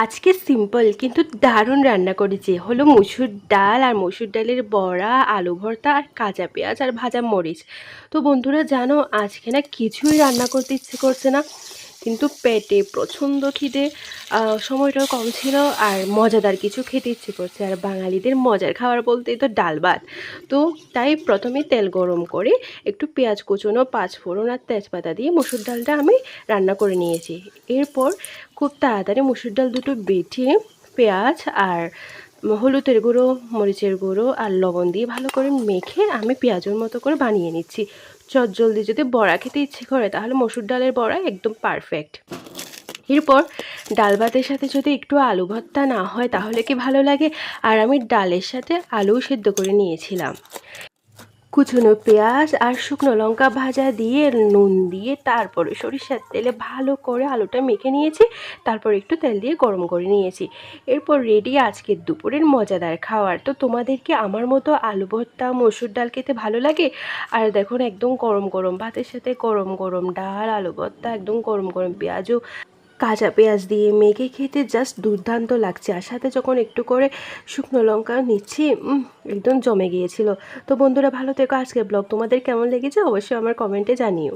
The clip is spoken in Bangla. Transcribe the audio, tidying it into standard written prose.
আজকে সিম্পল কিন্তু দারুণ রান্না করেছি, হলো মুসুর ডাল আর মুসুর ডালের বড়া, আলু ভর্তা আর কাঁচা পেঁয়াজ আর ভাজা মরিচ। তো বন্ধুরা জানো, আজকে না কিছুই রান্না করতে ইচ্ছে করছে না, কিন্তু পেটে প্রচণ্ড খিদে, সময়টাও কম ছিল আর মজাদার কিছু খেতে ইচ্ছে করছে। আর বাঙালিদের মজার খাবার বলতেই তো ডাল ভাত। তো তাই প্রথমে তেল গরম করে একটু পেঁয়াজ কুচনো, পাঁচফোড়ন আর তেজপাতা দিয়ে মুসুর ডালটা আমি রান্না করে নিয়েছি। এরপর খুব তাড়াতাড়ি মুসুর ডাল দুটো বেটে পেঁয়াজ আর হলুদের গুঁড়ো, মরিচের গুঁড়ো আর লবণ দিয়ে ভালো করে মেখে আমি পেঁয়াজের মতো করে বানিয়ে নিচ্ছি। চটজলদি যদি বড়া খেতে ইচ্ছে করে তাহলে মসুর ডালের বড়া একদম পারফেক্ট। এরপর ডাল ভাতের সাথে যদি একটু আলু ভর্তা না হয় তাহলে কি ভালো লাগে। আর আমি ডালের সাথে আলু সেদ্ধ করে নিয়েছিলাম। কুচনো পেঁয়াজ আর শুকনো লঙ্কা ভাজা দিয়ে নুন দিয়ে তারপরে সরিষার তেলে ভালো করে আলুটা মেখে নিয়েছি। তারপর একটু তেল দিয়ে গরম করে নিয়েছি। এরপর রেডি আজকের দুপুরের মজাদার খাবার। তো তোমাদেরকে আমার মতো আলু ভর্তা, মসুর ডাল খেতে ভালো লাগে? আর দেখুন, একদম গরম গরম ভাতের সাথে গরম গরম ডাল, আলু ভর্তা, একদম গরম গরম পেঁয়াজও, কাঁচা পেঁয়াজ দিয়ে মেখে খেতে জাস্ট দুর্দান্ত লাগছে। আর সাথে যখন একটু করে শুকনো লঙ্কা নিচ্ছি, একদম জমে গিয়েছিল। তো বন্ধুরা ভালো থেকো। আজকের ব্লগ তোমাদের কেমন লেগেছে অবশ্যই আমার কমেন্টে জানিও।